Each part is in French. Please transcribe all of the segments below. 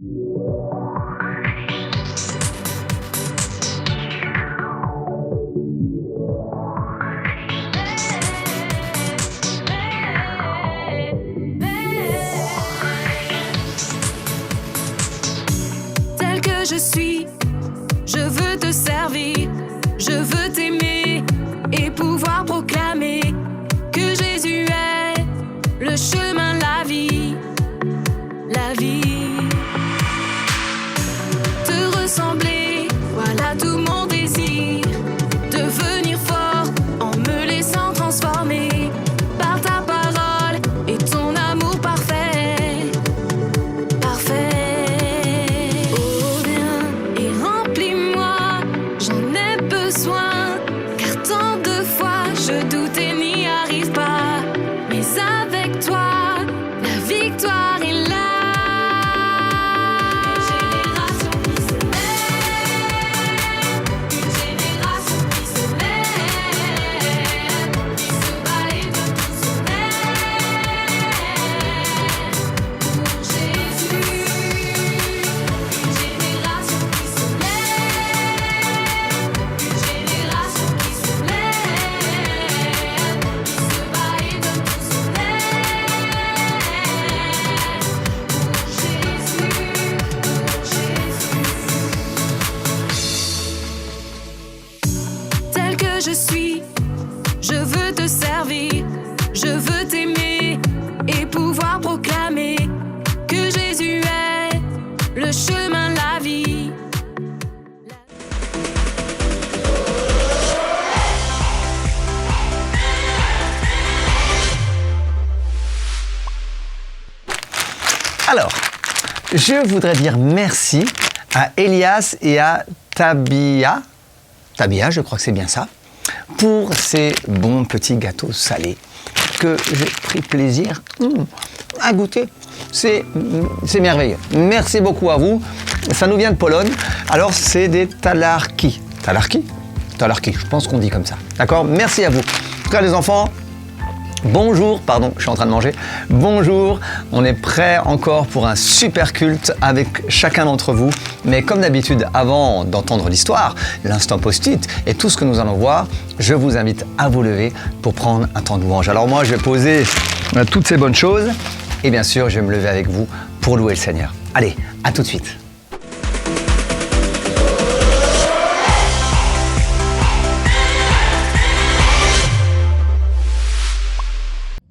Tel que je suis, je veux te servir, je veux t'aimer et pouvoir proclamer que Jésus est le chemin, la vie, la vie. Te ressembler, voilà tout mon désir, devenir fort en me laissant transformer par ta parole et ton amour parfait, parfait. Oh viens et remplis-moi, j'en ai besoin, car tant de fois je doute et n'y arrive pas, mais avec toi, la victoire est là. Tel que je suis, je veux te servir, je veux t'aimer et pouvoir proclamer que Jésus est le chemin, la vie. Alors, je voudrais dire merci à Elias et à Tabia, je crois que c'est bien ça, pour ces bons petits gâteaux salés que j'ai pris plaisir à goûter. C'est merveilleux. Merci beaucoup à vous. Ça nous vient de Pologne. Alors, c'est des talarki. Talarki, je pense qu'on dit comme ça. D'accord? Merci à vous. En tout cas, les enfants, bonjour, pardon, je suis en train de manger. Bonjour, on est prêt encore pour un super culte avec chacun d'entre vous. Mais comme d'habitude, avant d'entendre l'histoire, l'instant post-it et tout ce que nous allons voir, je vous invite à vous lever pour prendre un temps de louange. Alors moi, je vais poser toutes ces bonnes choses et bien sûr, je vais me lever avec vous pour louer le Seigneur. Allez, à tout de suite.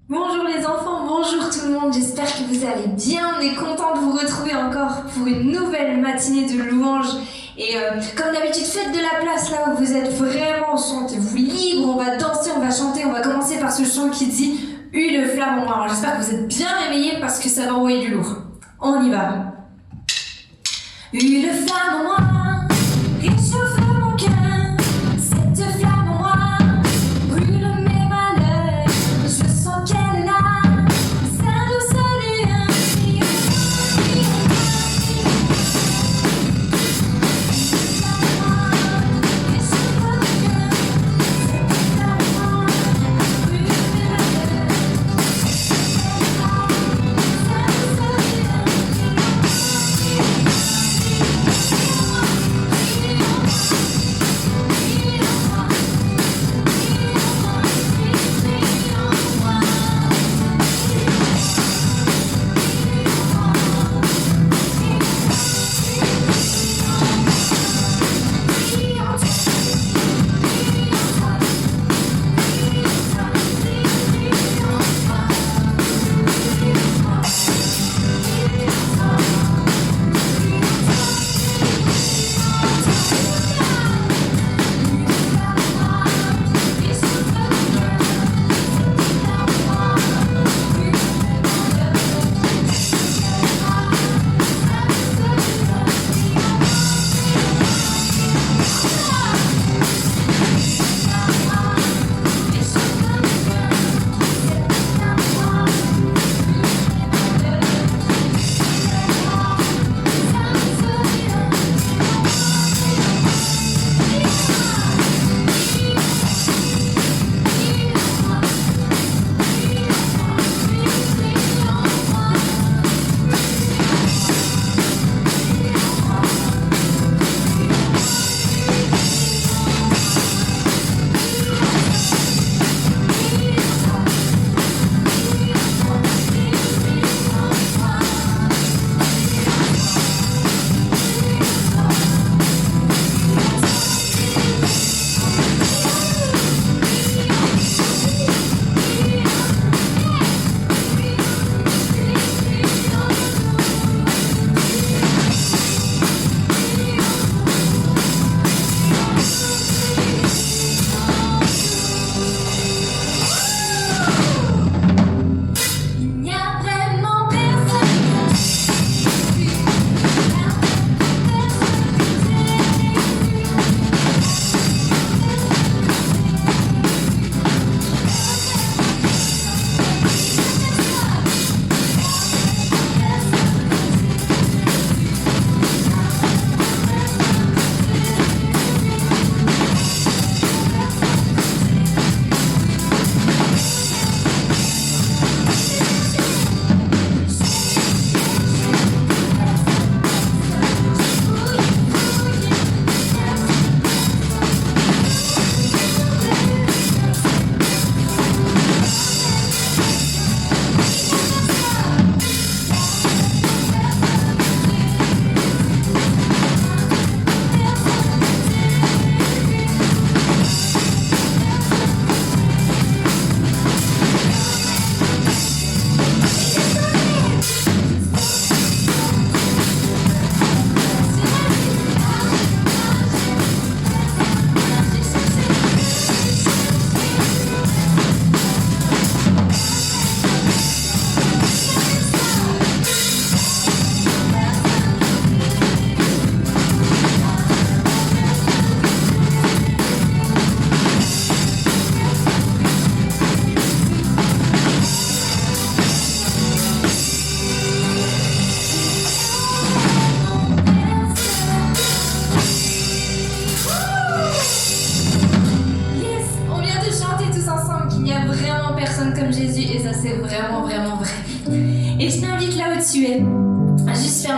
Bonjour les enfants, bonjour tout le monde, j'espère que vous allez bien. On est content de vous retrouver encore pour une nouvelle matinée de louange. Et comme d'habitude, faites de la place là où vous êtes vraiment, sentez-vous libre, on va danser, on va chanter, on va commencer par ce chant qui dit « Une flamme en moi ». Alors j'espère que vous êtes bien réveillés parce que ça va envoyer du lourd. On y va. Une flamme en moi, réchauffe mon cœur, cette flamme en moi, brûle mes malheurs, je sens qu'elle est là, sa douce lueur, brûle mes malheurs.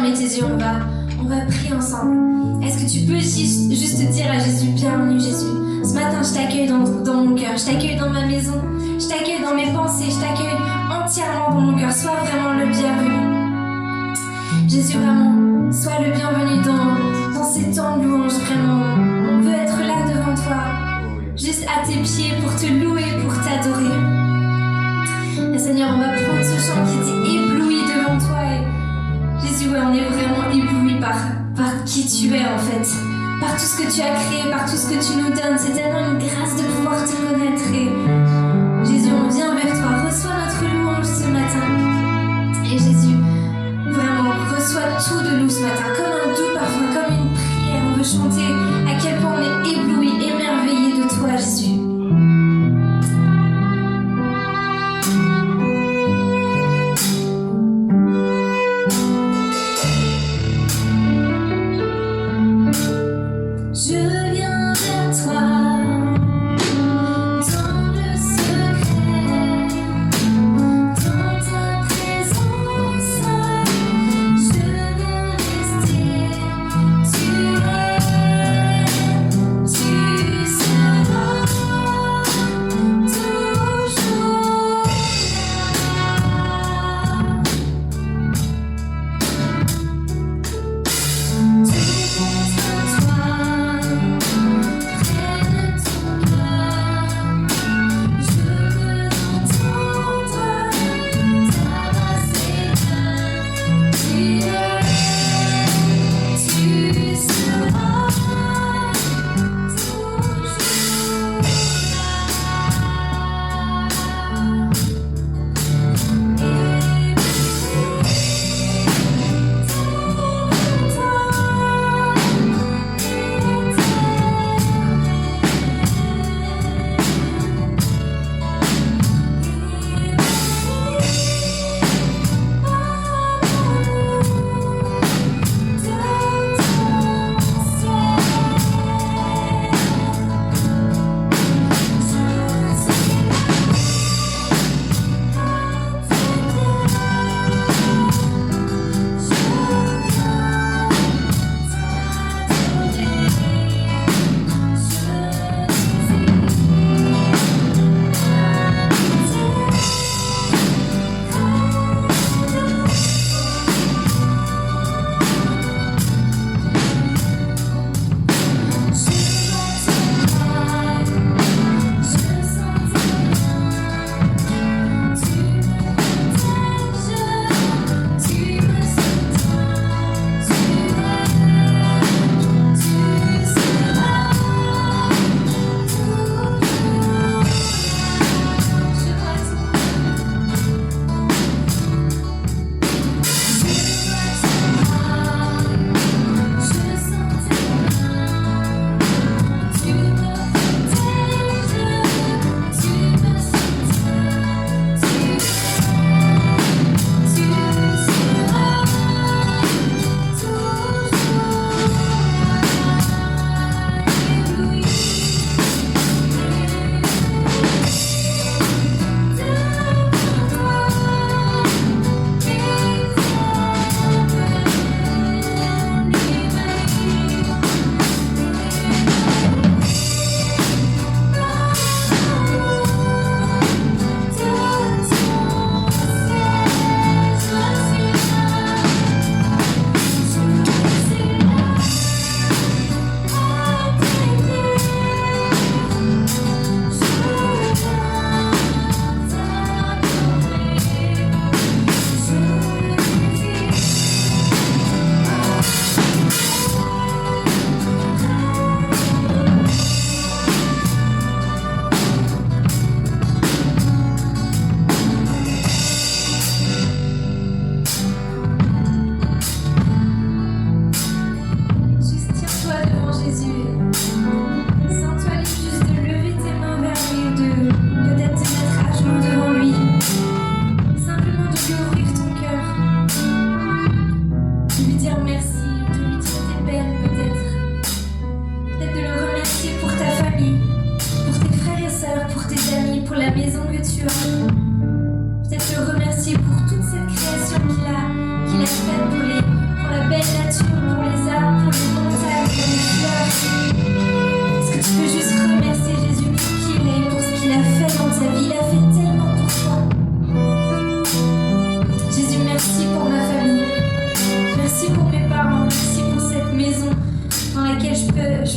fermer tes yeux, on va prier ensemble. Est-ce que tu peux juste dire à Jésus, bienvenue Jésus. Ce matin, je t'accueille dans mon cœur, je t'accueille dans ma maison, je t'accueille dans mes pensées, je t'accueille entièrement dans mon cœur. Sois vraiment le bienvenu. Jésus, vraiment, sois le bienvenu dans ces temps de louange. Vraiment, on veut être là devant toi, juste à tes pieds pour te louer, pour t'adorer. Et Seigneur, on va prendre ce chant qui dit ébloui devant toi. Et Jésus, ouais, on est vraiment ébloui par qui tu es en fait. Par tout ce que tu as créé, par tout ce que tu nous donnes. C'est tellement une grâce de pouvoir te connaître. Et Jésus, on vient vers toi. Reçois notre louange ce matin. Et Jésus, vraiment, reçois tout de nous ce matin. Comme un doux parfum, comme une prière. On veut chanter à quel point on est ébloui, émerveillé de toi, Jésus.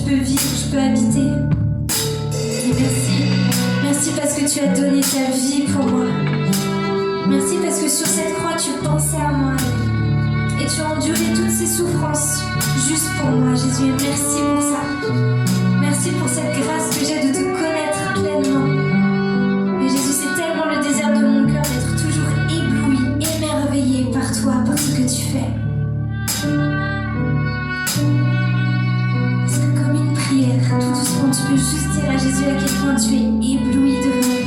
peux vivre, je peux habiter. Et merci. Merci parce que tu as donné ta vie pour moi. Merci parce que sur cette croix, tu pensais à moi. Et tu as enduré toutes ces souffrances juste pour moi, Jésus. Et merci pour ça. Merci pour cette grâce que j'ai de te connaître pleinement. Et Jésus, c'est tellement le désir de mon cœur d'être toujours ébloui, émerveillé par toi, par ce que tu fais. Est-ce que comme une prière, tout doucement, tu peux juste dire à Jésus à quel point tu es ébloui devant lui?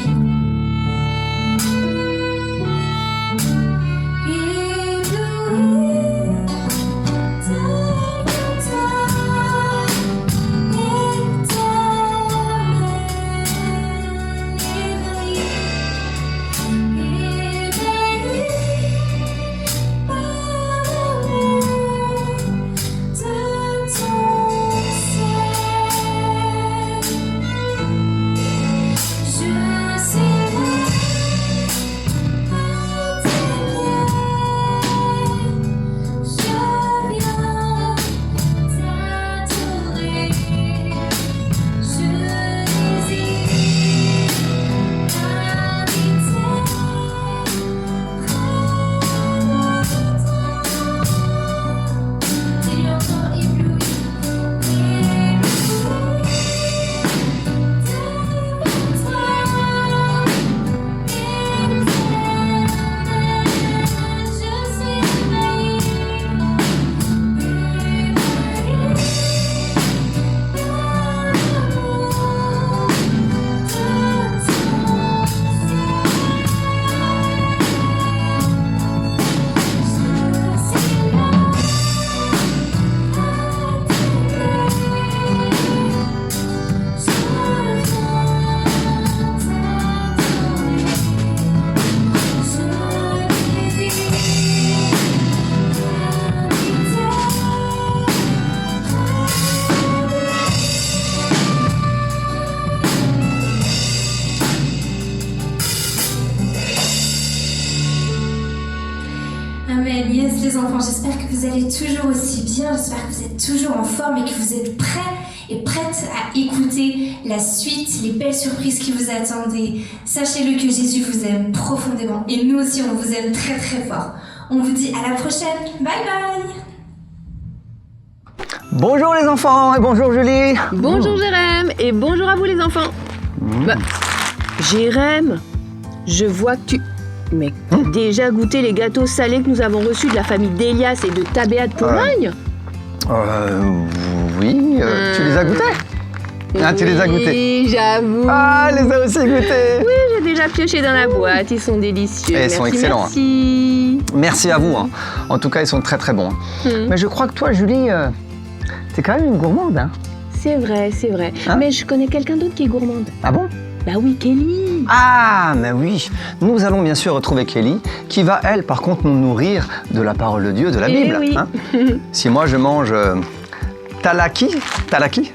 Amen. Yes, les enfants, j'espère que vous allez toujours aussi bien, j'espère que vous êtes toujours en forme et que vous êtes prêts et prêtes à écouter la suite, les belles surprises qui vous attendent. Et sachez-le que Jésus vous aime profondément et nous aussi, on vous aime très très fort. On vous dit à la prochaine. Bye bye. Bonjour les enfants et bonjour Julie. Bonjour Jérém et bonjour à vous les enfants. Bah, Jérém, je vois que tu... Mais t'as déjà goûté les gâteaux salés que nous avons reçus de la famille d'Elias et de Tabéa de Pologne? Oui, tu les as goûtés? Ah, tu les as goûtés? Oui, j'avoue. Ah, les as aussi goûtés? Oui, j'ai déjà pioché dans la boîte, ils sont délicieux. Et ils sont excellents. Merci. Merci à vous. Hein. En tout cas, ils sont très très bons. Mais je crois que toi, Julie, t'es quand même une gourmande. Hein? C'est vrai, c'est vrai. Hein? Mais je connais quelqu'un d'autre qui est gourmande. Ah bon? Bah oui, Kelly. Ah, mais oui. Nous allons bien sûr retrouver Kelly, qui va, elle, par contre, nous nourrir de la parole de Dieu, de la Bible. Oui. Hein? Si moi, je mange talaki, peut-être.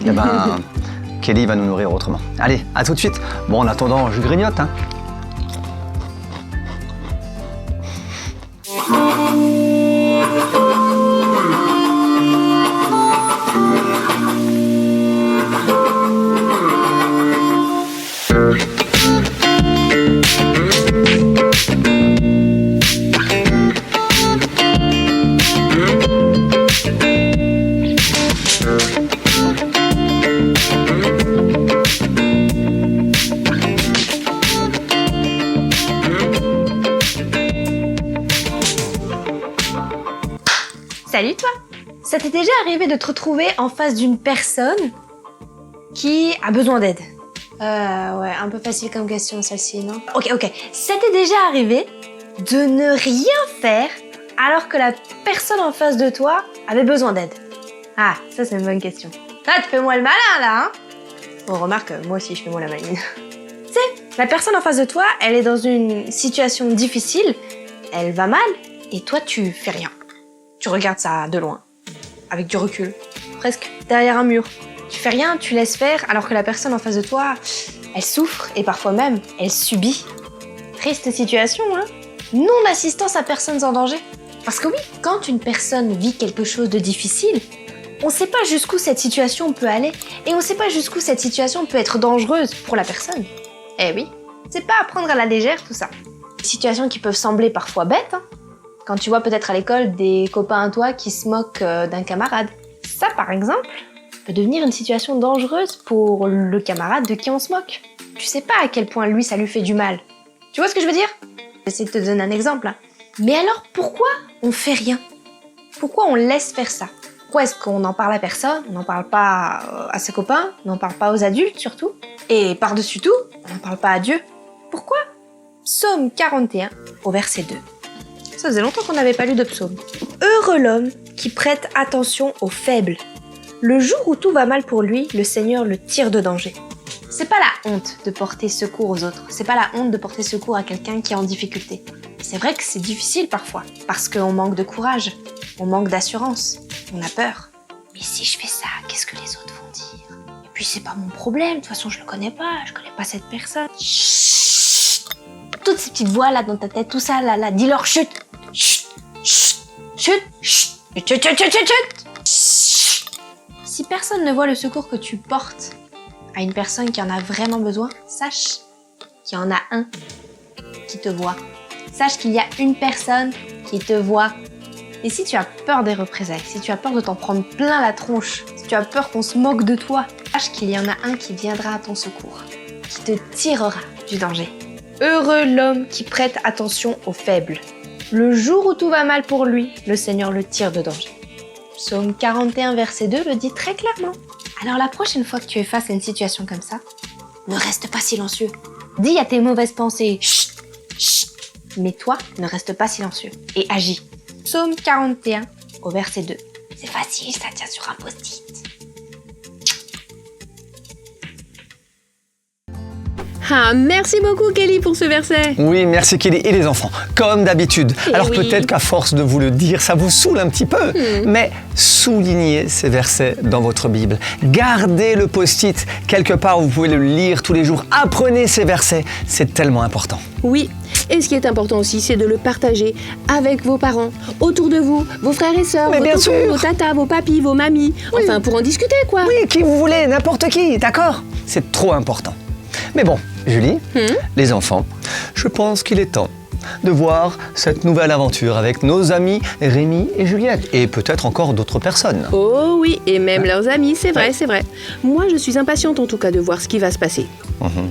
eh ben, Kelly va nous nourrir autrement. Allez, à tout de suite. Bon, en attendant, je grignote. Hein. Salut toi! Ça t'est déjà arrivé de te retrouver en face d'une personne qui a besoin d'aide? Ouais, un peu facile comme question celle-ci, non? Ok. Ça t'est déjà arrivé de ne rien faire alors que la personne en face de toi avait besoin d'aide? Ah, ça c'est une bonne question. Ah, tu fais moi le malin là, hein? Bon, remarque, moi aussi je fais moi la maline. Tu sais, la personne en face de toi, elle est dans une situation difficile, elle va mal, et toi tu fais rien. Tu regardes ça de loin, avec du recul, presque derrière un mur. Tu fais rien, tu laisses faire, alors que la personne en face de toi, elle souffre et parfois même, elle subit. Triste situation, hein? Non-assistance à personnes en danger. Parce que oui, quand une personne vit quelque chose de difficile, on ne sait pas jusqu'où cette situation peut aller et on ne sait pas jusqu'où cette situation peut être dangereuse pour la personne. Eh oui, c'est pas à prendre à la légère tout ça. Des situations qui peuvent sembler parfois bêtes, hein. Quand tu vois peut-être à l'école des copains à toi qui se moquent d'un camarade. Ça par exemple peut devenir une situation dangereuse pour le camarade de qui on se moque. Tu sais pas à quel point lui ça lui fait du mal. Tu vois ce que je veux dire? J'essaie de te donner un exemple. Hein. Mais alors pourquoi on fait rien? Pourquoi on laisse faire ça? Pourquoi est-ce qu'on n'en parle à personne? On n'en parle pas à ses copains, on n'en parle pas aux adultes surtout. Et par-dessus tout, on n'en parle pas à Dieu. Pourquoi? Psaume 41 au verset 2. Ça faisait longtemps qu'on n'avait pas lu de psaume. Heureux l'homme qui prête attention aux faibles. Le jour où tout va mal pour lui, le Seigneur le tire de danger. C'est pas la honte de porter secours aux autres. C'est pas la honte de porter secours à quelqu'un qui est en difficulté. C'est vrai que c'est difficile parfois, parce qu'on manque de courage, on manque d'assurance, on a peur. Mais si je fais ça, qu'est-ce que les autres vont dire? Et puis c'est pas mon problème, de toute façon je le connais pas cette personne. Chut. Toutes ces petites voix là dans ta tête, tout ça là, dis-leur chut. Chut, chut, chut, chut, chut, chut, chut, chut, chut. Si personne ne voit le secours que tu portes à une personne qui en a vraiment besoin, sache qu'il y en a un qui te voit. Sache qu'il y a une personne qui te voit. Et si tu as peur des représailles, si tu as peur de t'en prendre plein la tronche, si tu as peur qu'on se moque de toi, sache qu'il y en a un qui viendra à ton secours, qui te tirera du danger. Heureux l'homme qui prête attention aux faibles. Le jour où tout va mal pour lui, le Seigneur le tire de danger. Psaume 41, verset 2 le dit très clairement. Alors la prochaine fois que tu es face à une situation comme ça, ne reste pas silencieux. Dis à tes mauvaises pensées, chut, chut. Mais toi, ne reste pas silencieux et agis. Psaume 41 au verset 2. C'est facile, ça tient sur un post-it. Ah, merci beaucoup Kelly pour ce verset. Oui, merci Kelly. Et les enfants, comme d'habitude. Alors oui. peut-être qu'à force de vous le dire, ça vous saoule un petit peu. Mais soulignez ces versets dans votre Bible. Gardez le post-it quelque part où vous pouvez le lire tous les jours. Apprenez ces versets. C'est tellement important. Oui, et ce qui est important aussi, c'est de le partager avec vos parents, autour de vous, vos frères et sœurs, Mais vos bien tontons, sûr. vos tatas, vos papis, vos mamies. Oui. Enfin, pour en discuter, quoi. Oui, qui vous voulez, n'importe qui, d'accord? C'est trop important. Mais bon, Julie, les enfants, je pense qu'il est temps de voir cette nouvelle aventure avec nos amis Rémi et Juliette, et peut-être encore d'autres personnes. Oh oui, et même leurs amis, c'est vrai, c'est vrai. Moi, je suis impatiente en tout cas de voir ce qui va se passer.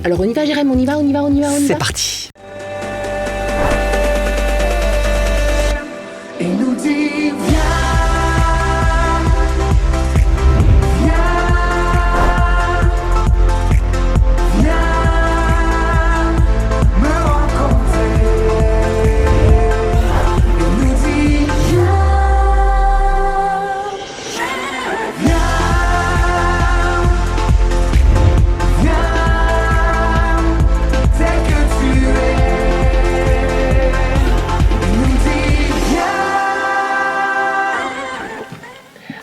Alors on y va, Jérém, on y va. C'est parti. Et nous dit viens, me rencontrer. Et nous dit viens, tel que tu es. Et nous dit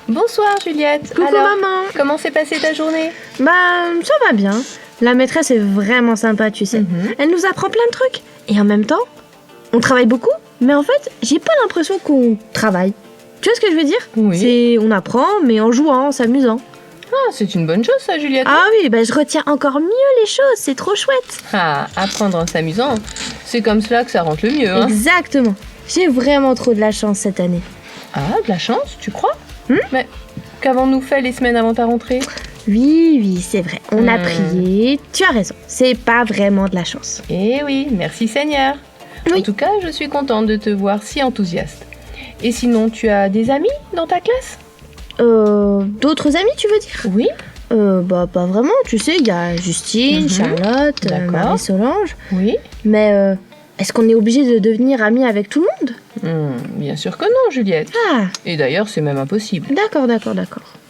Bonsoir Juliette. Coucou, maman. Comment s'est passée ta journée? Bah, ça va bien. La maîtresse est vraiment sympa, tu sais. Elle nous apprend plein de trucs. Et en même temps, on travaille beaucoup, mais en fait, j'ai pas l'impression qu'on travaille. Tu vois ce que je veux dire? Oui. On apprend, mais en jouant, en s'amusant. Ah, c'est une bonne chose ça Juliette. Ah oui, bah je retiens encore mieux les choses, c'est trop chouette. Ah, apprendre en s'amusant, c'est comme cela que ça rentre le mieux, hein. Exactement. J'ai vraiment trop de la chance cette année. Ah, de la chance, tu crois? Mais qu'avons-nous fait les semaines avant ta rentrée? Oui, c'est vrai. On a prié. Tu as raison. C'est pas vraiment de la chance. Eh oui, merci Seigneur. Oui. En tout cas, je suis contente de te voir si enthousiaste. Et sinon, tu as des amis dans ta classe? D'autres amis, tu veux dire? Oui. Bah pas vraiment. Tu sais, il y a Justine, Charlotte, D'accord. Marie-Solange. Oui. Mais est-ce qu'on est obligé de devenir amis avec tout le monde? Bien sûr que non, Juliette. Ah, Et d'ailleurs, c'est même impossible. d'accord.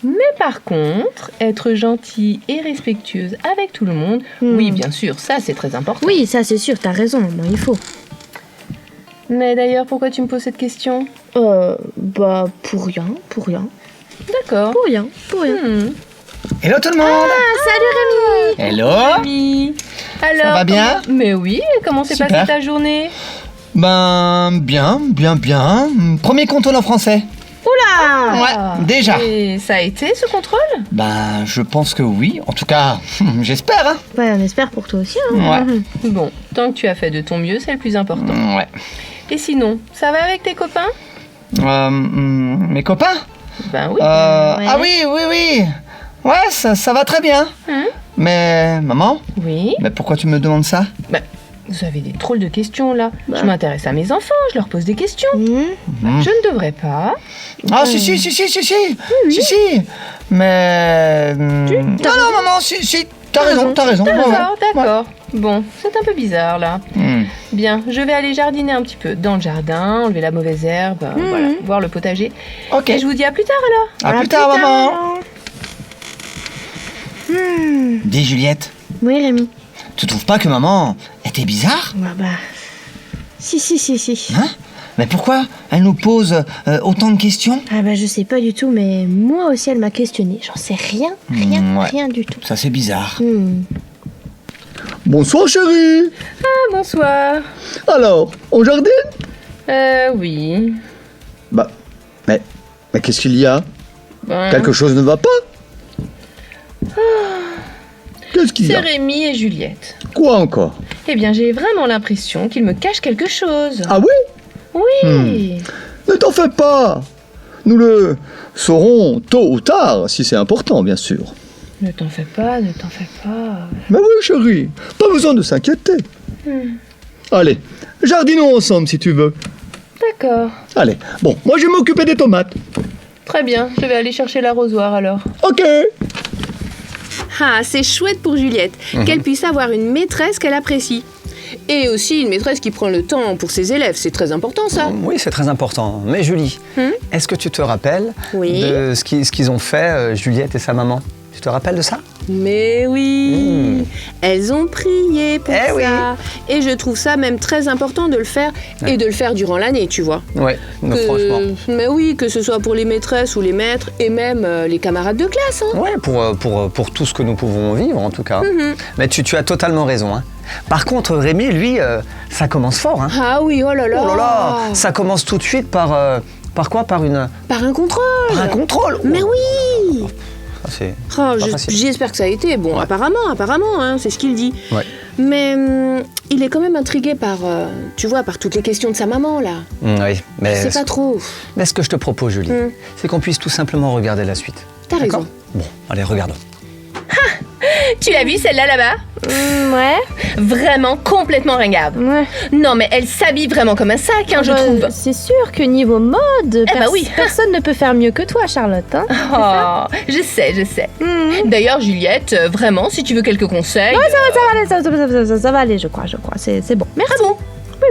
Mais par contre, être gentille et respectueuse avec tout le monde, oui, bien sûr, ça c'est très important. Oui, ça c'est sûr, t'as raison, maman, il faut. Mais d'ailleurs, pourquoi tu me poses cette question? Bah pour rien. D'accord. Pour rien. Hello tout le monde. Salut Rémi. Hello. Ami. Alors, Ça va bien? Mais oui, comment s'est Super. passée ta journée? Ben, bien. Premier contrôle en français. Oula Ouais, déjà. Et ça a été ce contrôle? Ben, je pense que oui. En tout cas, j'espère, hein. Ouais, on espère pour toi aussi. Hein. Ouais. Bon, tant que tu as fait de ton mieux, c'est le plus important. Ouais. Et sinon, ça va avec tes copains? Mes copains Ben oui. Ah oui. Ouais, ça va très bien. Hein? Mais, maman, Oui. mais pourquoi tu me demandes ça? Ben, vous avez des drôles de questions là. Je m'intéresse à mes enfants, je leur pose des questions. Je ne devrais pas. Ah, si. Si. Mais... Non, maman, si, t'as raison. D'accord. Bon, c'est un peu bizarre là. Bien, je vais aller jardiner un petit peu dans le jardin, enlever la mauvaise herbe, voilà, voir le potager. Ok. Et je vous dis à plus tard alors. À plus tard, maman. Dis, Juliette, Oui, Rémi. tu trouves pas que maman était bizarre? Bah. Si. Hein? Mais pourquoi elle nous pose autant de questions? Ah bah je sais pas du tout, mais moi aussi elle m'a questionné. J'en sais rien du tout. Ça, c'est bizarre. Bonsoir chérie. Ah, bonsoir. Alors, on jardine? Oui. Bah, mais qu'est-ce qu'il y a? Ben, Quelque chose ne va pas? Qu'est-ce qu'il y c'est a? Rémi et Juliette. Quoi encore? Eh bien, j'ai vraiment l'impression qu'ils me cachent quelque chose. Ah oui? Oui. Ne t'en fais pas. Nous le saurons tôt ou tard, si c'est important, bien sûr. Ne t'en fais pas. Mais oui chérie, pas besoin de s'inquiéter. Allez, jardinons ensemble si tu veux. D'accord. Allez, bon, moi je vais m'occuper des tomates. Très bien, je vais aller chercher l'arrosoir alors. Ok. Ah, c'est chouette pour Juliette, qu'elle puisse avoir une maîtresse qu'elle apprécie. Et aussi une maîtresse qui prend le temps pour ses élèves, c'est très important ça. Oui, c'est très important. Mais Julie, est-ce que tu te rappelles Oui. de ce qu'ils ont fait, Juliette et sa maman? Tu te rappelles de ça? Mais oui, elles ont prié pour ça. Oui. Et je trouve ça même très important de le faire et de le faire durant l'année, tu vois. Ouais, franchement. Mais oui, que ce soit pour les maîtresses ou les maîtres et même les camarades de classe. Hein. Ouais, pour tout ce que nous pouvons vivre en tout cas. Mais tu as totalement raison. Hein. Par contre, Rémi, lui, ça commence fort. Hein. Ah oui, oh là là. Oh là là, ça commence tout de suite par quoi? Par un contrôle. un contrôle. Mais oui. Ça, c'est Oh, pas facile. j'espère que ça a été. Bon, apparemment, hein, c'est ce qu'il dit. Ouais. Mais il est quand même intrigué par, tu vois, par toutes les questions de sa maman, là. Oui, mais C'est pas trop. Mais ce que je te propose, Julie, c'est qu'on puisse tout simplement regarder la suite. T'as D'accord? raison. Bon, allez, regardons. Tu l'as vue, celle-là, là-bas? Ouais. Vraiment complètement ringarde. Ouais. Non, mais elle s'habille vraiment comme un sac, hein, je trouve. C'est sûr que niveau mode, bah oui. personne ne peut faire mieux que toi, Charlotte. Hein. Oh, je sais. D'ailleurs, Juliette, vraiment, si tu veux quelques conseils... Ça va aller, je crois. C'est bon. Merci. Ah bon?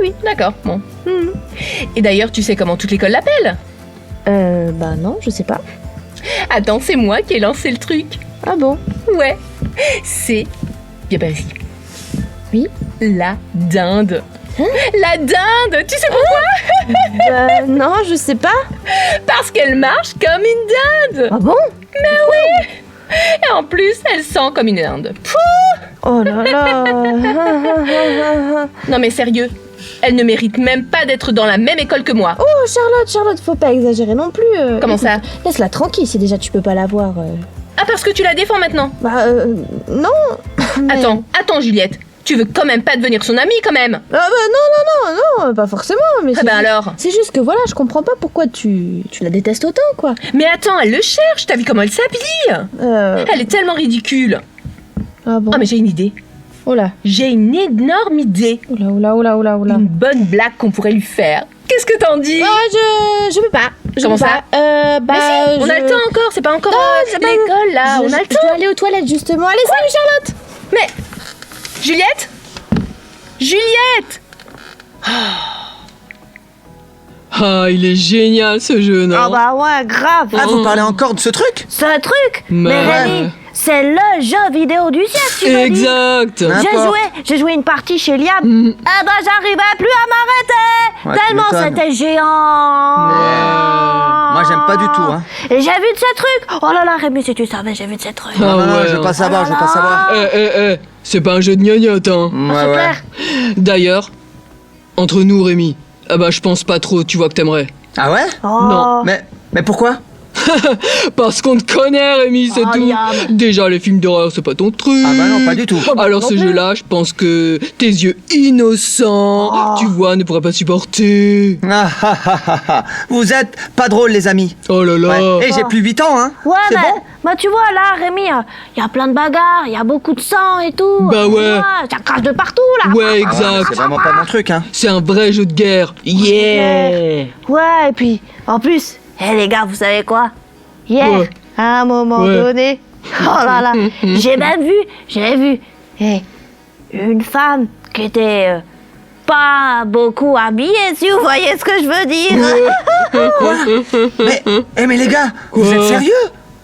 Oui, d'accord, bon. Et d'ailleurs, tu sais comment toute l'école l'appelle? Bah non, je sais pas. Attends, c'est moi qui ai lancé le truc. Ah bon? Ouais, c'est... Viens par ici. Oui? La dinde. La dinde, tu sais pourquoi? Non, je sais pas. Parce qu'elle marche comme une dinde. Ah bon? Mais oui. Et en plus, elle sent comme une dinde. Pouh. Oh là là. Non mais sérieux, elle ne mérite même pas d'être dans la même école que moi. Oh Charlotte, faut pas exagérer non plus. Comment ça? Laisse-la tranquille si déjà tu peux pas la voir. Ah, parce que tu la défends maintenant? Non. Mais- Attends Juliette, tu veux quand même pas devenir son amie quand même? Ah bah non, pas forcément. Mais Ah c'est ben juste- alors? C'est juste que voilà, je comprends pas pourquoi tu la détestes autant, quoi. Mais attends, elle le cherche, t'as vu comment elle s'habille? Elle est tellement ridicule. Ah bon. Ah mais j'ai une idée. Oh là. J'ai une énorme idée. Oula. Une bonne blague qu'on pourrait lui faire. Qu'est-ce que t'en dis? Ah, je peux pas. Comment ça? Bah, Mais si, on a le temps encore, c'est pas encore c'est pas- l'école là, on a le Je temps. dois aller aux toilettes justement. Allez, salut Charlotte. Mais Juliette? Ah, il est génial ce jeu, non? Ah bah ouais, grave. Ah, vous parlez encore de ce truc? C'est un truc. Mais Rémi, c'est le jeu vidéo du siècle, tu me dis. Exact. J'ai joué une partie chez Liam. Ah bah j'arrivais plus à m'arrêter. Ouais, tu Tellement m'étonnes. c'était géant. Moi, j'aime pas du tout, hein. Et j'ai vu de ces trucs. Oh là là, Rémi, si tu savais, j'ai vu de ces trucs. Ah Non, ouais, je veux pas hein. savoir, je veux pas savoir. C'est pas un jeu de gnognotte, hein. Ouais, C'est ouais. clair. D'ailleurs, Entre nous, Rémi, ah bah je pense pas trop, tu vois que t'aimerais. Ah ouais? Non. Mais pourquoi? Parce qu'on te connaît, Rémi, c'est tout. Liam. Déjà, les films d'horreur, c'est pas ton truc. Ah bah non, pas du tout. Alors ce jeu-là, je pense que tes yeux innocents, tu vois, ne pourraient pas supporter. Vous êtes pas drôles, les amis. Oh là là. Ouais. Et j'ai plus 8 ans, hein. Ouais, C'est mais bon? bah, tu vois, là, Rémi, il y a plein de bagarres, il y a beaucoup de sang et tout. Bah ouais. Ça crache de partout, là. Ouais, Ah ouais, exact. c'est vraiment pas mon truc, hein. C'est un vrai jeu de guerre. Yeah. Ouais, et puis, en plus, les gars, vous savez quoi? Hier, Ouais. à un moment Ouais. donné, oh là là, j'ai vu, une femme qui était pas beaucoup habillée, si vous voyez ce que je veux dire. Mais les gars, vous Quoi? êtes sérieux?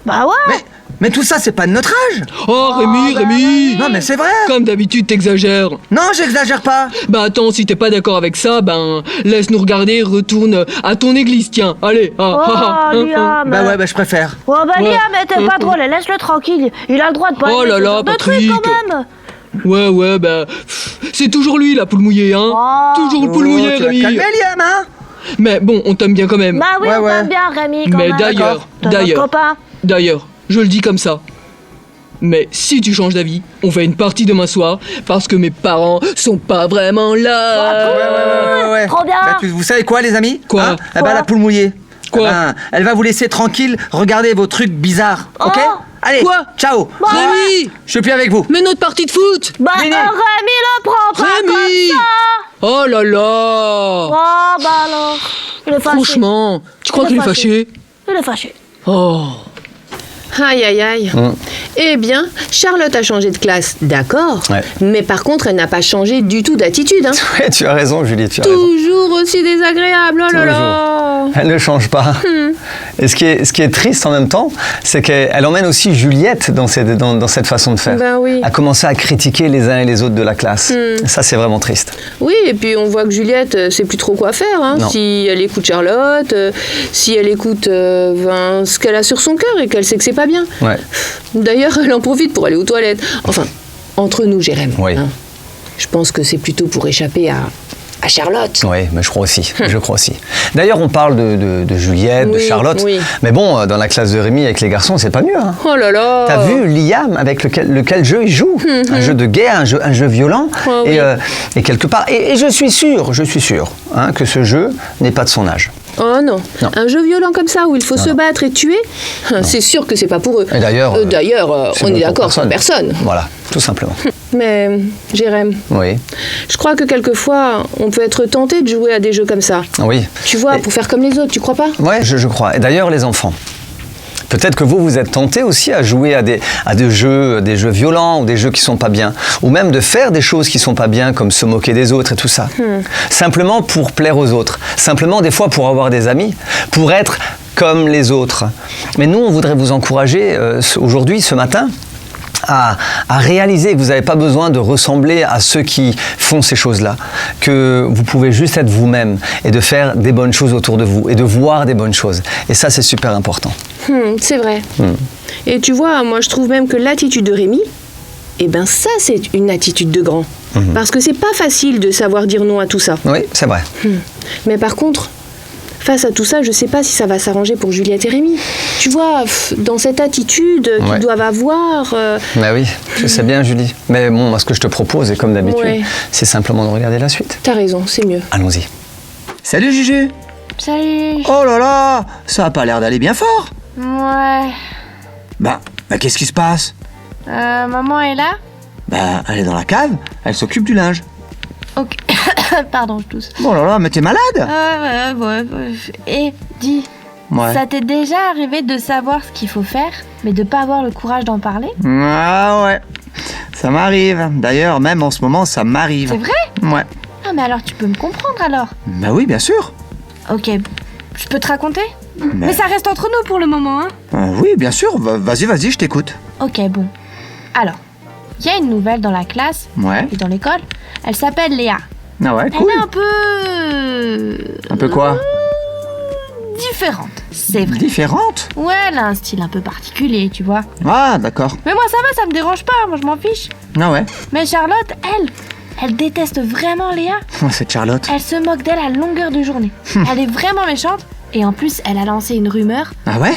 Bah ouais. Mais tout ça, c'est pas de notre âge. Oh, Rémi. Non, mais c'est vrai. Comme d'habitude, t'exagères. Non, j'exagère pas. Bah attends, si t'es pas d'accord avec ça, ben laisse-nous regarder, retourne à ton église, tiens. Allez. Oh, Liam. Bah ouais, bah je préfère. Oh bah Ouais. Liam, mais t'es pas drôle, laisse-le tranquille. Il a le droit de pas Oh aimer là ce là, genre de Patrick. trucs, quand même. Ouais, bah c'est toujours lui la poule mouillée, hein. Oh. Toujours le poule mouillée, tu vas te Rémi. calmer, Liam, hein. Mais bon, on t'aime bien quand même. Bah oui, Ouais, on ouais. t'aime bien, Rémi, quand Mais même. d'ailleurs, T'es notre copain. je le dis comme ça. Mais si tu changes d'avis, on fait une partie demain soir parce que mes parents sont pas vraiment là. Ouais. Trop bien. Bah, vous savez quoi, les amis? Quoi? Hein? Eh ben, la poule mouillée. Quoi? Eh ben, elle va vous laisser tranquille, regarder vos trucs bizarres, ok? Oh. Allez, Quoi? ciao. Rémi, Je suis plus avec vous. mais notre partie de foot. Bah Vini. Rémi le prend pas Rémi. comme ça. Oh là là. Oh bah alors, il est fâché. Franchement, tu crois Il est qu'il est fâché? Il est fâché. Oh. Aïe, aïe, aïe. Eh bien, Charlotte a changé de classe, d'accord. Ouais. Mais par contre, elle n'a pas changé du tout d'attitude. Hein. Ouais, tu as raison, Julie, tu as raison. Toujours aussi désagréable, oh là là. Elle ne change pas. Et ce qui est triste en même temps, c'est qu'elle emmène aussi Juliette dans cette façon de faire. Ben oui. À commencer à critiquer les uns et les autres de la classe. Ça, c'est vraiment triste. Oui, et puis on voit que Juliette sait plus trop quoi faire. Hein. Non. Si elle écoute Charlotte, si elle écoute ce qu'elle a sur son cœur et qu'elle sait que c'est pas bien. Ouais. D'ailleurs, elle en profite pour aller aux toilettes. Enfin, entre nous, Jérém. Oui. Hein. Je pense que c'est plutôt pour échapper à Charlotte. Oui, mais je crois aussi. Je crois aussi. D'ailleurs, on parle de Juliette, de Oui, Charlotte. oui. Mais bon, dans la classe de Rémi avec les garçons, c'est pas mieux. Hein. Oh là là. T'as vu Liam avec lequel jeu il joue? Un jeu de guerre, un jeu violent. Oh, oui. Et quelque part, et je suis sûr hein, que ce jeu n'est pas de son âge. Oh non. Non. Un jeu violent comme ça où il faut se battre et tuer, c'est sûr que c'est pas pour eux. Et d'ailleurs, c'est on bon est pour d'accord, c'est personne. Voilà, tout simplement. Mais Jérém, Oui, je crois que quelquefois on peut être tenté de jouer à des jeux comme ça. oui. Tu vois, Et- pour faire comme les autres, tu crois pas? Ouais, je crois. Et d'ailleurs, les enfants. Peut-être que vous êtes tentés aussi à jouer à des jeux violents ou des jeux qui sont pas bien, ou même de faire des choses qui sont pas bien, comme se moquer des autres et tout ça. Simplement pour plaire aux autres, simplement des fois pour avoir des amis, pour être comme les autres. Mais nous, on voudrait vous encourager aujourd'hui, ce matin, à réaliser que vous n'avez pas besoin de ressembler à ceux qui font ces choses-là, que vous pouvez juste être vous-même et de faire des bonnes choses autour de vous et de voir des bonnes choses. Et ça, c'est super important. C'est vrai. Et tu vois, moi je trouve même que l'attitude de Rémi, eh ben ça c'est une attitude de grand. Parce que c'est pas facile de savoir dire non à tout ça. Oui, c'est vrai. Mais par contre, face à tout ça, je sais pas si ça va s'arranger pour Juliette et Rémi. Tu vois, dans cette attitude Ouais. qu'ils doivent avoir... Bah oui, je sais bien, Julie. Mais bon, moi, ce que je te propose, et comme d'habitude, Ouais. c'est simplement de regarder la suite. T'as raison, c'est mieux. Allons-y. Salut Juju. Salut. Oh là là, ça a pas l'air d'aller bien fort. Ouais. Bah qu'est-ce qui se passe? Maman est là? Bah elle est dans la cave, elle s'occupe du linge. Ok. Pardon, je tousse. Oh là là, mais t'es malade? Ouais. Et dis, Ouais. ça t'est déjà arrivé de savoir ce qu'il faut faire, mais de pas avoir le courage d'en parler? Ah ouais, ça m'arrive. D'ailleurs, même en ce moment, ça m'arrive. C'est vrai? Ouais. Ah mais alors tu peux me comprendre alors? Bah oui, bien sûr. Ok, je peux te raconter? Mais ça reste entre nous pour le moment, hein? Oui, bien sûr. Vas-y, je t'écoute. Ok, bon. Alors, il y a une nouvelle dans la classe Ouais. et dans l'école. Elle s'appelle Léa. Ah ouais, Elle cool. est un peu... Un peu quoi? différente, c'est vrai. Différente? Ouais, elle a un style un peu particulier, tu vois. Ah, d'accord. Mais moi ça va, ça me dérange pas, moi je m'en fiche. Ah ouais. Mais Charlotte, elle, Elle déteste vraiment Léa. Oh, cette Charlotte. Elle se moque d'elle à longueur de journée. Elle est vraiment méchante. Et en plus, elle a lancé une rumeur. Ah ouais?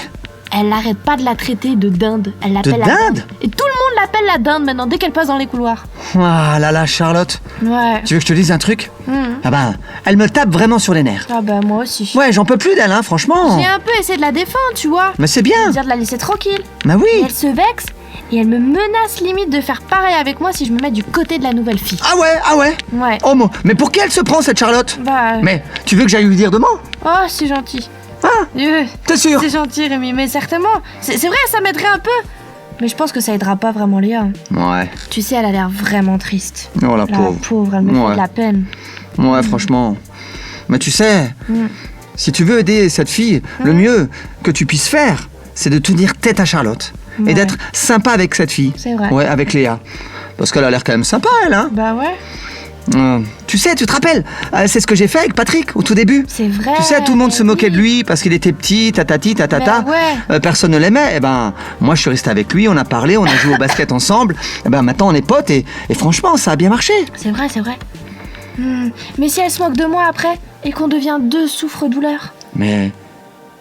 Elle n'arrête pas de la traiter de dinde. Elle De l'appelle la dinde? Et tout le monde l'appelle la dinde maintenant, dès qu'elle passe dans les couloirs. Ah là là, Charlotte. Ouais. Tu veux que je te dise un truc? Mhm. Ah ben, elle me tape vraiment sur les nerfs. Ah bah moi aussi. Ouais, j'en peux plus d'elle, hein, franchement. J'ai un peu essayé de la défendre, tu vois. Mais c'est bien. Dire de la laisser tranquille. Bah Et oui. elle se vexe et elle me menace limite de faire pareil avec moi si je me mets du côté de la nouvelle fille. Ah ouais. Ouais. Oh, mais pour qui elle se prend, cette Charlotte? Bah. Mais tu veux que j'aille lui dire demain? Oh, c'est gentil. Ah, t'es sûr? C'est gentil, Rémi, mais certainement. C'est vrai, ça m'aiderait un peu. Mais je pense que ça aidera pas vraiment Léa. Ouais. Tu sais, elle a l'air vraiment triste. Oh la La pauvre. pauvre, elle me Ouais. fait de la peine. Ouais, franchement. Mais tu sais, si tu veux aider cette fille, le mieux que tu puisses faire, c'est de tenir tête à Charlotte. Ouais. Et d'être sympa avec cette fille. C'est vrai. Ouais, avec Léa. Parce qu'elle a l'air quand même sympa, elle, hein. Bah ouais. Tu sais, tu te rappelles, c'est ce que j'ai fait avec Patrick au tout début. C'est vrai. Tu sais, tout le monde se moquait oui. de lui parce qu'il était petit, tatati, tatata. Mais ouais. Personne ne l'aimait. Et ben, moi, je suis resté avec lui, on a parlé, on a joué au basket ensemble. Et ben, maintenant, on est potes et franchement, ça a bien marché. C'est vrai, c'est vrai. Mais si elle se moque de moi après et qu'on devient deux souffre-douleurs. Mais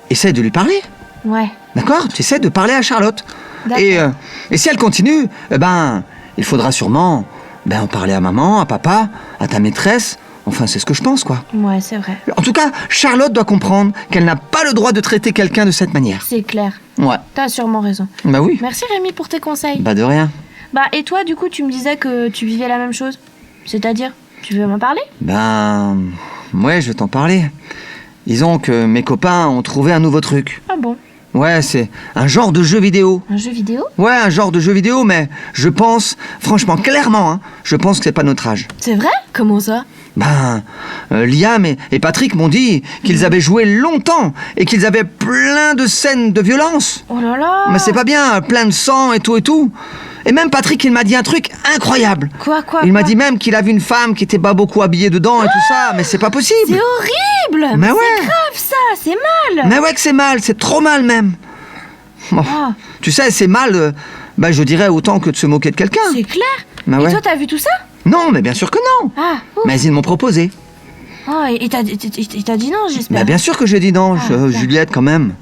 essaie de lui parler, Ouais. d'accord? Tu essaies de parler à Charlotte. D'accord. Et si elle continue, eh ben, il faudra sûrement en parler à maman, à papa, à ta maîtresse. Enfin, c'est ce que je pense, quoi. Ouais, c'est vrai. En tout cas, Charlotte doit comprendre qu'elle n'a pas le droit de traiter quelqu'un de cette manière. C'est clair. Ouais. T'as sûrement raison. Bah oui. Merci Rémi pour tes conseils. Bah de rien. Bah et toi, du coup, tu me disais que tu vivais la même chose. C'est-à-dire, tu veux m'en parler? Ouais, je vais t'en parler. Disons que mes copains ont trouvé un nouveau truc. Ah bon? Ouais, c'est un genre de jeu vidéo. Un jeu vidéo? Ouais, un genre de jeu vidéo, mais je pense, franchement, clairement, hein, je pense que c'est pas notre âge. C'est vrai? Comment ça? Liam et Patrick m'ont dit qu'ils avaient joué longtemps et qu'ils avaient plein de scènes de violence. Oh là là! Mais c'est pas bien, plein de sang et tout et tout. Et même Patrick, il m'a dit un truc incroyable. Quoi? Il m'a dit même qu'il a vu une femme qui était pas beaucoup habillée dedans et tout ça, mais c'est pas possible. C'est horrible! Mais C'est ouais. grave ça, c'est mal! Mais ouais que c'est mal, c'est trop mal même. Bon, Ah. Tu sais, c'est mal, je dirais autant que de se moquer de quelqu'un. C'est clair? Bah Et ouais. toi, t'as vu tout ça? Non, mais bien sûr que non. Ah, ouf. Mais ils m'ont proposé. Oh, et t'as dit non, j'espère. Bah bien sûr que j'ai dit non, bien. Juliette quand même.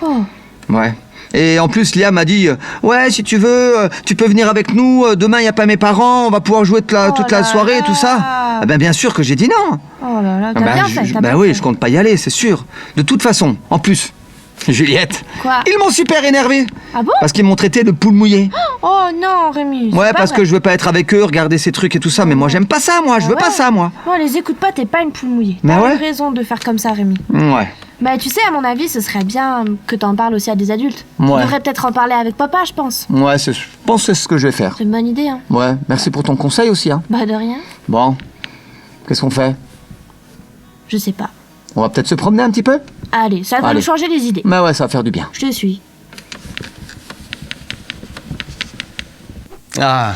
Oh. Ouais. Et en plus, Liam m'a dit, ouais, si tu veux, tu peux venir avec nous. Demain, il n'y a pas mes parents, on va pouvoir jouer toute la là soirée et tout ça. là. Ah ben bien sûr que j'ai dit non. Oh là là, t'as Bah, bien fait, t'as bien oui, fait. je compte pas y aller, c'est sûr. De toute façon, en plus, Juliette, Quoi? ils m'ont super énervé. Ah bon? Parce qu'ils m'ont traité de poule mouillée. Oh non, Rémi. Ouais, parce que je veux pas être avec eux, regarder ces trucs et tout ça. Mais moi, j'aime pas ça, moi. Je veux pas ça, moi. Oh, les écoute pas, t'es pas une poule mouillée. Mais T'as ouais. eu raison de faire comme ça, Rémi. Ouais. Bah, tu sais, à mon avis, ce serait bien que t'en parles aussi à des adultes. Ouais. Tu devrais peut-être en parler avec papa, je pense. Ouais, je pense que c'est ce que je vais faire. C'est une bonne idée, hein. Ouais, merci pour ton conseil aussi, hein. Bah, de rien. Bon, qu'est-ce qu'on fait? Je sais pas. On va peut-être se promener un petit peu? Allez, ça va Allez. nous changer les idées. Bah ouais, ça va faire du bien. Je te suis. Ah,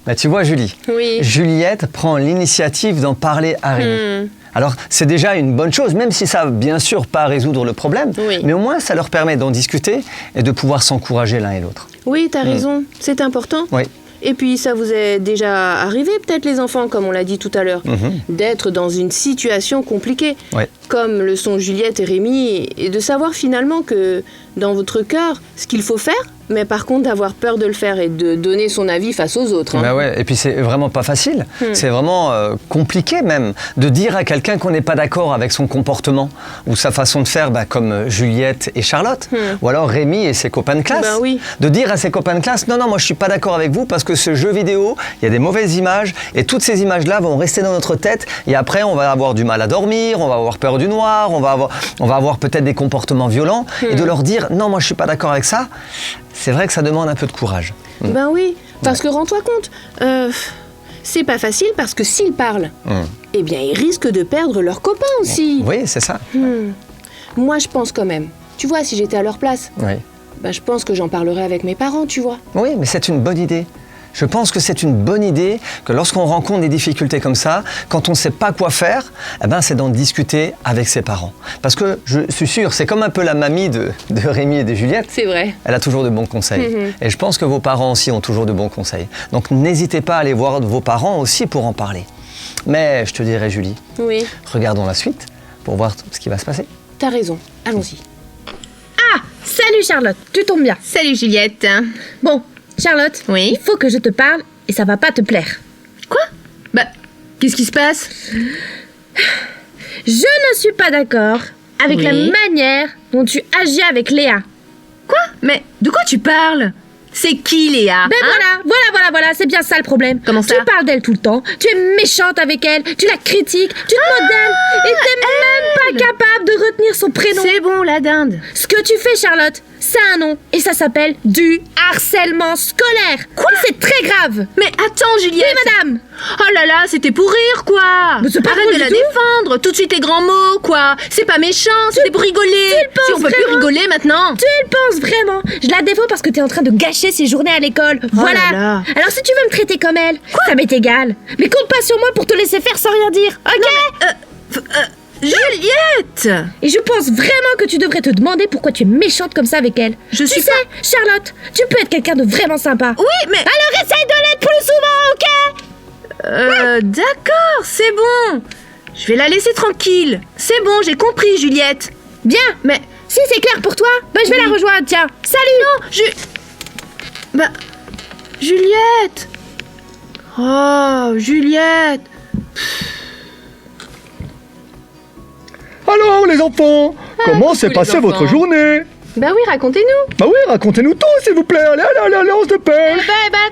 bah tu vois, Julie. Oui. Juliette prend l'initiative d'en parler à Rémi. Alors, c'est déjà une bonne chose, même si ça va bien sûr pas résoudre le problème, Oui. mais au moins ça leur permet d'en discuter et de pouvoir s'encourager l'un et l'autre. Oui, t'as raison. C'est important. Oui. Et puis, ça vous est déjà arrivé, peut-être, les enfants, comme on l'a dit tout à l'heure, d'être dans une situation compliquée, Ouais. comme le sont Juliette et Rémi, et de savoir finalement que, dans votre cœur, ce qu'il faut faire, mais par contre d'avoir peur de le faire et de donner son avis face aux autres. Hein. Bah ouais, et puis c'est vraiment pas facile. C'est vraiment compliqué même de dire à quelqu'un qu'on n'est pas d'accord avec son comportement ou sa façon de faire, comme Juliette et Charlotte, ou alors Rémi et ses copains de classe. Bah oui. De dire à ses copains de classe, non, moi je suis pas d'accord avec vous parce que ce jeu vidéo, il y a des mauvaises images et toutes ces images-là vont rester dans notre tête et après on va avoir du mal à dormir, on va avoir peur du noir, on va avoir peut-être des comportements violents et de leur dire, non, moi je suis pas d'accord avec ça. C'est vrai que ça demande un peu de courage. Ben oui, parce que rends-toi compte, c'est pas facile parce que s'ils parlent, eh bien ils risquent de perdre leurs copains aussi. Oui, c'est ça. Moi je pense quand même, tu vois, si j'étais à leur place, Oui. je pense que j'en parlerais avec mes parents, tu vois. Oui, mais c'est une bonne idée. Je pense que c'est une bonne idée que lorsqu'on rencontre des difficultés comme ça, quand on ne sait pas quoi faire, eh ben, c'est d'en discuter avec ses parents. Parce que je suis sûr, c'est comme un peu la mamie de Rémi et de Juliette. C'est vrai. Elle a toujours de bons conseils. Et je pense que vos parents aussi ont toujours de bons conseils. Donc n'hésitez pas à aller voir vos parents aussi pour en parler. Mais je te dirais, Julie, Oui. regardons la suite pour voir ce qui va se passer. T'as raison. Allons-y. Ah, salut Charlotte, tu tombes bien. Salut Juliette. Bon, Charlotte, Oui. il faut que je te parle et ça va pas te plaire. Quoi? Bah, qu'est-ce qui se passe? Je ne suis pas d'accord avec Oui. la manière dont tu agis avec Léa. Quoi? Mais de quoi tu parles? C'est qui Léa? Ben voilà, c'est bien ça le problème. Comment ça? Tu parles d'elle tout le temps, tu es méchante avec elle, tu la critiques, tu te moques d'elle et t'es même pas capable de retenir son prénom. C'est bon, la dinde. Ce que tu fais, Charlotte, ça a un nom et ça s'appelle du harcèlement scolaire. Quoi? C'est très grave. Mais attends, Juliette. Oui, madame. Oh là là, c'était pour rire, quoi. Mais c'est pas Arrête drôle de la du tout. défendre. Tout de suite tes grands mots, quoi. C'est pas méchant, c'était pour rigoler. tu le penses Si on peut plus vraiment? rigoler maintenant. Tu le penses vraiment? Je la défends parce que t'es en train de gâcher ses journées à l'école. Voilà. là là. Alors si tu veux me traiter comme elle, ça m'est égal. Mais compte pas sur moi pour te laisser faire sans rien dire, ok? Juliette. Et je pense vraiment que tu devrais te demander pourquoi tu es méchante comme ça avec elle. Je tu suis sais, Charlotte, tu peux être quelqu'un de vraiment sympa. Oui, mais... Alors essaye de l'être plus souvent, ok? D'accord, c'est bon. Je vais la laisser tranquille. C'est bon, j'ai compris, Juliette. Bien. Mais... Si c'est clair pour toi, ben je vais la rejoindre, tiens. Salut. Bah... Juliette. Oh, Juliette. Alors les enfants, comment s'est les passée enfants. votre journée? Bah oui, racontez-nous. Bah oui, racontez-nous tout s'il vous plaît, allez, on se dépêche.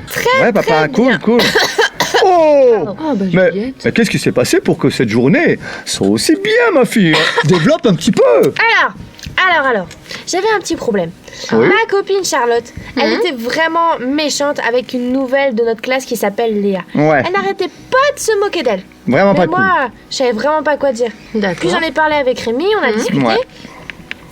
Très Ouais papa, cool. Oh Oh, bah Mais, Juliette. mais qu'est-ce qui s'est passé pour que cette journée soit aussi bien ma fille? Développe un petit peu. Alors, j'avais un petit problème. Oui. Ma copine Charlotte, elle était vraiment méchante avec une nouvelle de notre classe qui s'appelle Léa. Ouais, Elle n'arrêtait pas de se moquer d'elle. vraiment Mais pas cool. moi, je savais vraiment pas quoi dire. Puis D'accord. j'en ai parlé avec Rémi, on a discuté. Ouais.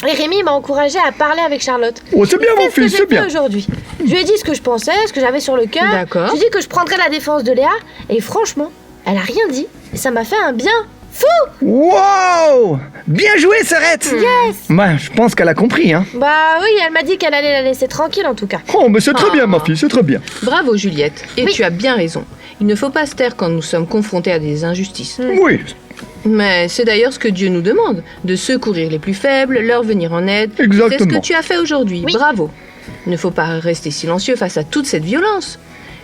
Et Rémi m'a encouragée à parler avec Charlotte. Oh c'est bien C'est mon ce que fils, j'ai c'est fait bien. aujourd'hui. Je lui ai dit ce que je pensais, ce que j'avais sur le cœur. D'accord. Je lui ai dit que je prendrais la défense de Léa. Et franchement, elle a rien dit. Et ça m'a fait un bien fou. Wow! Bien joué, Serette! Yes. Bah, je pense qu'elle a compris, hein. Bah oui, elle m'a dit qu'elle allait la laisser tranquille en tout cas. Oh, mais c'est très bien ma fille, c'est très bien. Bravo, Juliette. Et Oui. tu as bien raison. Il ne faut pas se taire quand nous sommes confrontés à des injustices. Oui, Mais c'est d'ailleurs ce que Dieu nous demande, de secourir les plus faibles, leur venir en aide. C'est ce exactement. que tu as fait aujourd'hui. Oui. Bravo. Il ne faut pas rester silencieux face à toute cette violence.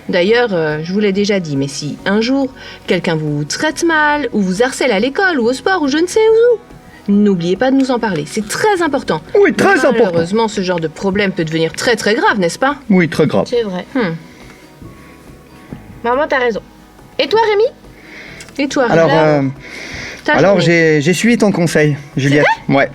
D'ailleurs, je vous l'ai déjà dit, mais si un jour quelqu'un vous traite mal, ou vous harcèle à l'école, ou au sport, ou je ne sais où, n'oubliez pas de nous en parler. C'est très important. Oui, très important. Malheureusement, ce genre de problème peut devenir très très grave, n'est-ce pas? Oui, très grave. C'est vrai. Hmm. Maman, t'as raison. Et toi, Rémi? Et toi, Alors, Rémi, ta journée j'ai suivi ton conseil, Juliette. Ouais.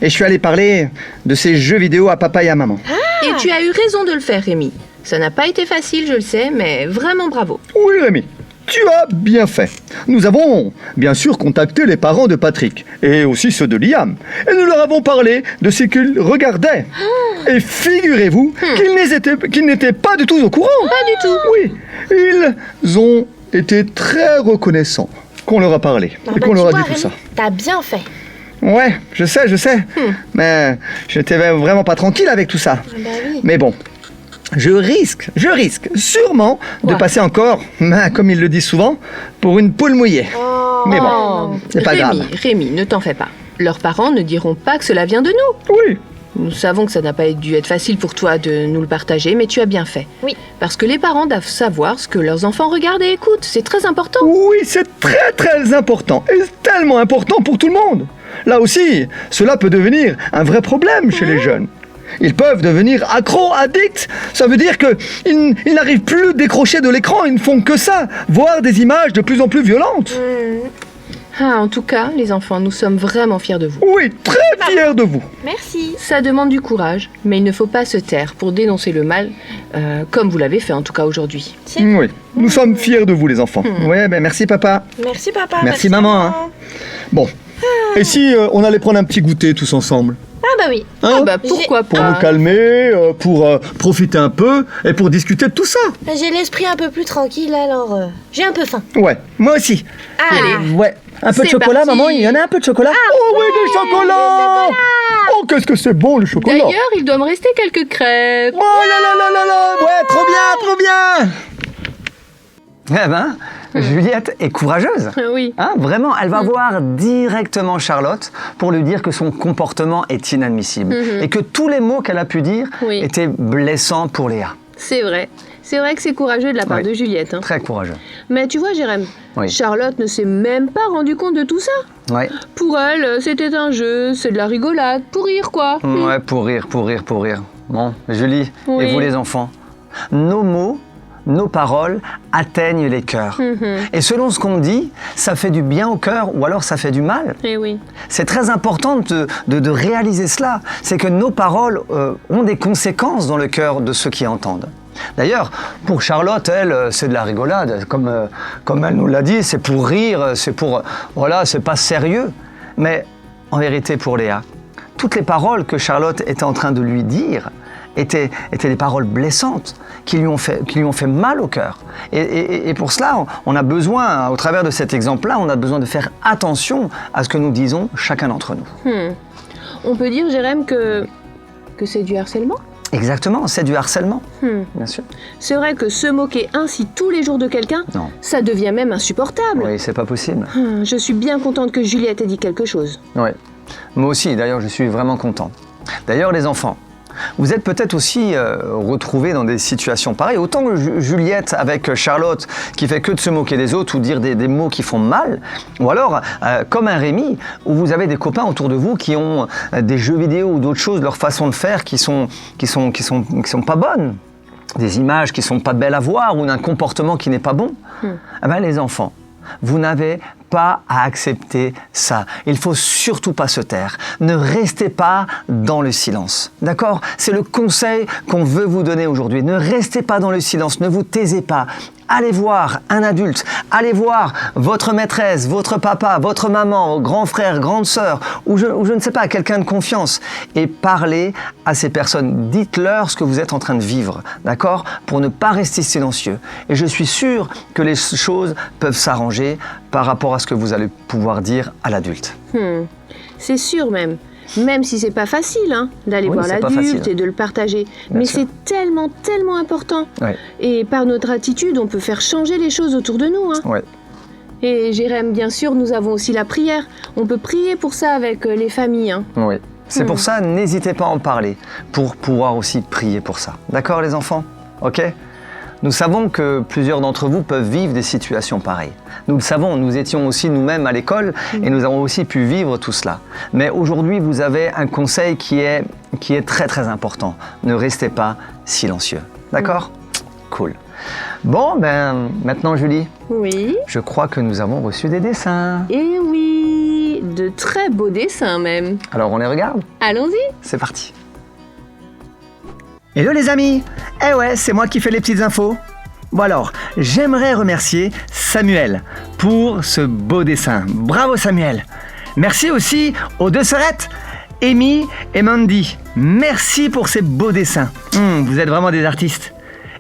Et je suis allé parler de ces jeux vidéo à papa et à maman. Et tu as eu raison de le faire, Rémi. Ça n'a pas été facile, je le sais, mais vraiment bravo. Oui, Rémi, tu as bien fait. Nous avons, bien sûr, contacté les parents de Patrick et aussi ceux de Liam. Et nous leur avons parlé de ce qu'ils regardaient. Et figurez-vous qu'ils n'étaient pas du tout au courant. Pas du tout. Oui, ils ont été très reconnaissants qu'on leur a parlé Ah et bah, qu'on tu leur a vois, dit tout Rémi, ça. T'as bien fait. Ouais, je sais. Mais j'étais vraiment pas tranquille avec tout ça. Bah oui. Mais bon, je risque sûrement de Quoi? passer encore, comme ils le disent souvent, pour une poule mouillée. Oh. Mais bon, c'est pas grave. Rémi, ne t'en fais pas. Leurs parents ne diront pas que cela vient de nous. Oui, Nous savons que ça n'a pas dû être facile pour toi de nous le partager, mais tu as bien fait. Oui. Parce que les parents doivent savoir ce que leurs enfants regardent et écoutent. C'est très important. oui, c'est très important. Et c'est tellement important pour tout le monde. Là aussi, cela peut devenir un vrai problème chez les jeunes. Ils peuvent devenir accros, addicts. Ça veut dire qu'ils n'arrivent plus à décrocher de l'écran, ils ne font que ça, voir des images de plus en plus violentes. Ah, en tout cas, les enfants, nous sommes vraiment fiers de vous. Oui, très fiers de vous. Merci. Ça demande du courage, mais il ne faut pas se taire pour dénoncer le mal, comme vous l'avez fait en tout cas aujourd'hui. Oui, nous sommes fiers de vous les enfants. Ouais, ben merci papa. Merci, papa. Merci, maman, hein. Bon, Et si on allait prendre un petit goûter tous ensemble? Ah bah oui. Hein? Ah bah pourquoi Pour pas. nous calmer, pour profiter un peu et pour discuter de tout ça. J'ai l'esprit un peu plus tranquille, alors j'ai un peu faim. Ouais, moi aussi. Ah, Ouais. Un peu de C'est chocolat, parti. maman? Il y en a un peu de chocolat? Oh oui, du chocolat! Oh, qu'est-ce que c'est bon le chocolat! D'ailleurs, il doit me rester quelques crêpes. Oh là là là là là! Ouais, trop bien, trop bien! Eh ben, Juliette est courageuse. Oui. Hein, vraiment, elle va voir directement Charlotte pour lui dire que son comportement est inadmissible et que tous les mots qu'elle a pu dire Oui. étaient blessants pour Léa. C'est vrai. C'est vrai que c'est courageux de la part Oui. de Juliette. Hein. Très courageux. Mais tu vois, Jérém, Oui. Charlotte ne s'est même pas rendu compte de tout ça. Ouais. Pour elle, c'était un jeu, c'est de la rigolade, pour rire quoi. Ouais, pour rire, pour rire, pour rire. Bon, Julie, Oui. et vous les enfants, nos mots, nos paroles atteignent les cœurs. Et selon ce qu'on dit, ça fait du bien au cœur ou alors ça fait du mal. Eh oui. C'est très important de réaliser cela. C'est que nos paroles ont des conséquences dans le cœur de ceux qui entendent. D'ailleurs, pour Charlotte, elle, c'est de la rigolade. Comme elle nous l'a dit, c'est pour rire, c'est pour... Voilà, c'est pas sérieux. Mais en vérité, pour Léa, toutes les paroles que Charlotte était en train de lui dire étaient des paroles blessantes qui lui ont fait mal au cœur. Et pour cela, on a besoin, au travers de cet exemple-là, on a besoin de faire attention à ce que nous disons chacun d'entre nous. On peut dire, Jérém, que c'est du harcèlement. Exactement, c'est du harcèlement, bien sûr. C'est vrai que se moquer ainsi tous les jours de quelqu'un, Non. ça devient même insupportable. Oui, c'est pas possible. Je suis bien contente que Juliette ait dit quelque chose. Oui. Moi aussi, d'ailleurs, je suis vraiment content. D'ailleurs, les enfants, vous êtes peut-être aussi retrouvés dans des situations pareilles. Autant que Juliette avec Charlotte qui fait que de se moquer des autres ou dire des mots qui font mal, ou alors comme un Rémi où vous avez des copains autour de vous qui ont des jeux vidéo ou d'autres choses, leur façon de faire qui sont pas bonnes, des images qui sont pas belles à voir ou un comportement qui n'est pas bon. Eh ben, les enfants, vous n'avez pas à accepter ça. Il faut surtout pas se taire. Ne restez pas dans le silence. D'accord? C'est le conseil qu'on veut vous donner aujourd'hui. Ne restez pas dans le silence. Ne vous taisez pas. Allez voir un adulte. Allez voir votre maîtresse, votre papa, votre maman, grand frère, grande sœur, ou je ne sais pas, quelqu'un de confiance. Et parlez à ces personnes. Dites-leur ce que vous êtes en train de vivre. D'accord? Pour ne pas rester silencieux. Et je suis sûr que les choses peuvent s'arranger par rapport à ce que vous allez pouvoir dire à l'adulte. C'est sûr même. Même si c'est pas facile d'aller Oui, voir c'est pas l'adulte facile. et de le partager. Bien Mais sûr. c'est tellement, tellement important. Ouais. Et par notre attitude, on peut faire changer les choses autour de nous. Ouais. Et Jérém, bien sûr, nous avons aussi la prière. On peut prier pour ça avec les familles. Oui. C'est pour ça, n'hésitez pas à en parler, pour pouvoir aussi prier pour ça. D'accord, les enfants? Ok? Nous savons que plusieurs d'entre vous peuvent vivre des situations pareilles. Nous le savons, nous étions aussi nous-mêmes à l'école et nous avons aussi pu vivre tout cela. Mais aujourd'hui, vous avez un conseil qui est très très important. Ne restez pas silencieux. D'accord? Cool. Bon, ben maintenant Julie, Oui. je crois que nous avons reçu des dessins. Et oui, de très beaux dessins même. Alors on les regarde? Allons-y. C'est parti. Hello les amis. Eh ouais, c'est moi qui fais les petites infos. Bon alors, j'aimerais remercier Samuel pour ce beau dessin. Bravo Samuel. Merci aussi aux deux sœurettes, Amy et Mandy. Merci pour ces beaux dessins. Vous êtes vraiment des artistes.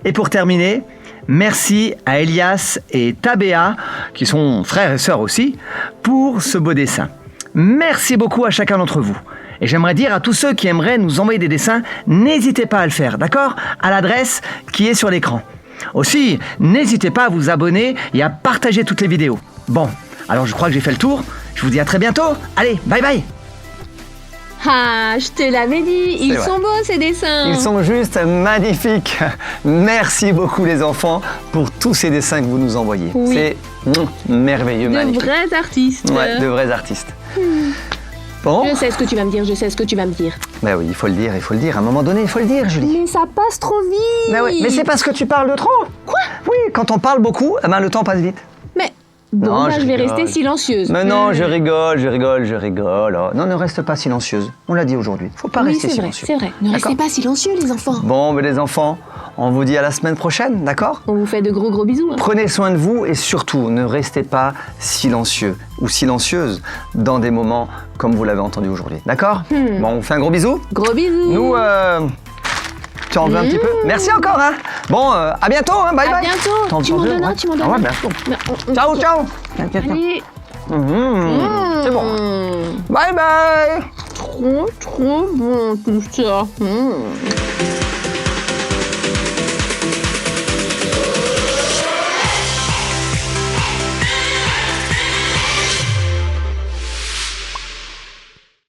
Et pour terminer, merci à Elias et Tabea, qui sont frères et sœurs aussi, pour ce beau dessin. Merci beaucoup à chacun d'entre vous. Et j'aimerais dire à tous ceux qui aimeraient nous envoyer des dessins, n'hésitez pas à le faire, d'accord? À l'adresse qui est sur l'écran. Aussi, n'hésitez pas à vous abonner et à partager toutes les vidéos. Bon, alors je crois que j'ai fait le tour. Je vous dis à très bientôt. Allez, bye bye! Ah, je te l'avais dit, ils vrai. sont beaux ces dessins. Ils sont juste magnifiques. Merci beaucoup les enfants pour tous ces dessins que vous nous envoyez. Oui. C'est merveilleux, de magnifique. vrais artistes. Ouais, de vrais artistes. Bon, Je sais ce que tu vas me dire, je sais ce que tu vas me dire. ben oui, il faut le dire, il faut le dire. À un moment donné, il faut le dire, Julie. Mais ça passe trop vite. Ben oui, mais c'est parce que tu parles de trop. Quoi? Oui, quand on parle beaucoup, eh ben, le temps passe vite. Mais bon, Non, bah, je je vais rigole. rester silencieuse. Mais non, je rigole. Oh. Non, ne reste pas silencieuse. On l'a dit aujourd'hui. Faut pas Oui, rester c'est vrai, silencieux. c'est vrai. Ne D'accord. restez pas silencieux, les enfants. Bon, mais les enfants, On vous dit à la semaine prochaine, d'accord? On vous fait de gros bisous. Hein. Prenez soin de vous et surtout, ne restez pas silencieux ou silencieuse dans des moments comme vous l'avez entendu aujourd'hui, d'accord? Bon, on fait un gros bisou. Gros bisous. Nous, tu en veux un petit peu? Merci encore, hein. Bon, à bientôt, hein. Bye À bye. bientôt. Tu m'en donnes un, tu m'en donnes Ah ouais, un. bien sûr. Ciao, ciao. Allez. C'est bon. Bye bye. Trop bon tout ça.